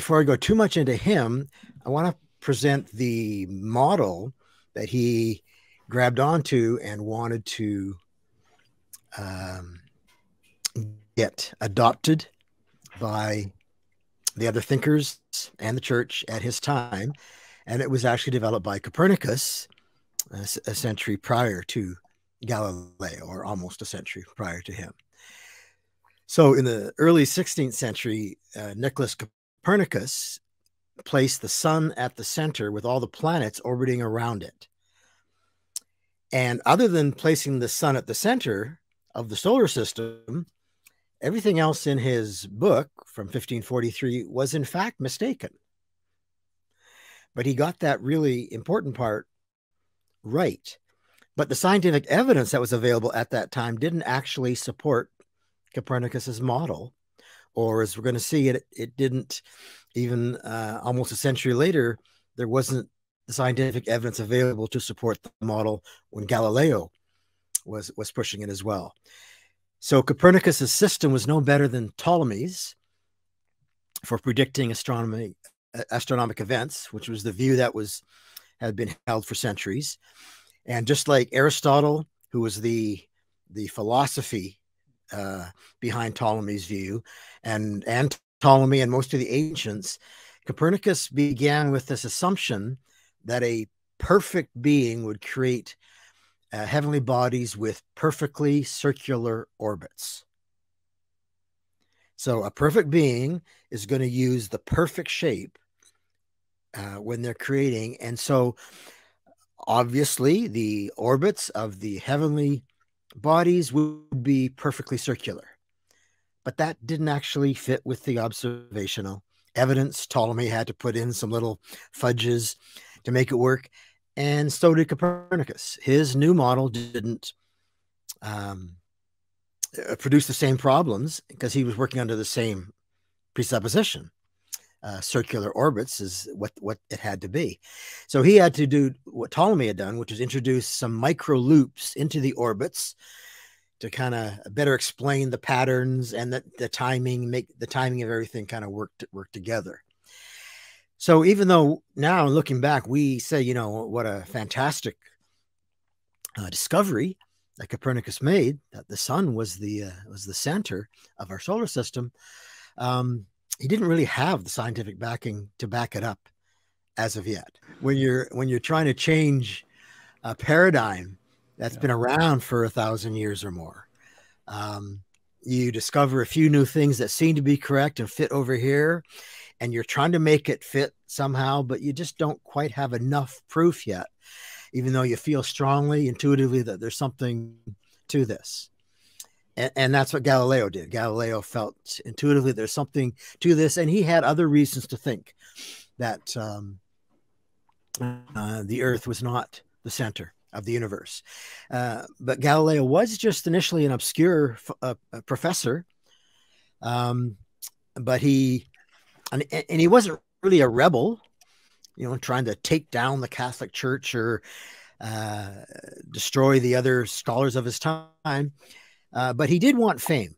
before I go too much into him, I want to present the model that he grabbed onto and wanted to get adopted by the other thinkers and the church at his time. And it was actually developed by Copernicus a century prior to Galileo, or almost a century prior to him. So in the early 16th century, Nicholas Copernicus placed the sun at the center with all the planets orbiting around it. And other than placing the sun at the center of the solar system, everything else in his book from 1543 was in fact mistaken. But he got that really important part right. But the scientific evidence that was available at that time didn't actually support Copernicus's model, or as we're going to see, it didn't even almost a century later, there wasn't the scientific evidence available to support the model when Galileo was pushing it as well. So Copernicus's system was no better than Ptolemy's for predicting astronomic events, which was the view that had been held for centuries. And just like Aristotle, who was the philosophy behind Ptolemy's view, and Ptolemy and most of the ancients, Copernicus began with this assumption that a perfect being would create heavenly bodies with perfectly circular orbits. So a perfect being is going to use the perfect shape when they're creating. And so obviously the orbits of the heavenly bodies would be perfectly circular. But that didn't actually fit with the observational evidence. Ptolemy had to put in some little fudges to make it work. And so did Copernicus. His new model didn't produce the same problems because he was working under the same presupposition. Circular orbits is what it had to be. So he had to do what Ptolemy had done, which is introduce some micro loops into the orbits to kind of better explain the patterns and the timing, make the timing of everything kind of work together. So even though now looking back, we say, what a fantastic discovery that Copernicus made, that the sun was the center of our solar system. He didn't really have the scientific backing to back it up as of yet. When you're trying to change a paradigm that's been around for 1,000 years or more, you discover a few new things that seem to be correct and fit over here, and you're trying to make it fit somehow, but you just don't quite have enough proof yet, even though you feel strongly, intuitively that there's something to this. And that's what Galileo did. Galileo felt intuitively there's something to this, and he had other reasons to think that the Earth was not the center of the universe. But Galileo was just initially an obscure professor, but he wasn't really a rebel, trying to take down the Catholic Church or destroy the other scholars of his time. But he did want fame.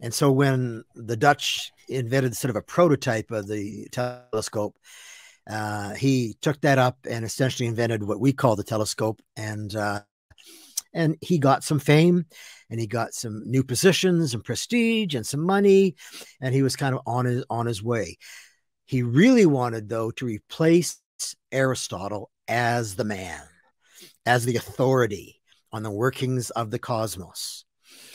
And so when the Dutch invented sort of a prototype of the telescope, he took that up and essentially invented what we call the telescope. And he got some fame, and he got some new positions and prestige and some money, and he was kind of on his way. He really wanted, though, to replace Aristotle as the man, as the authority on the workings of the cosmos.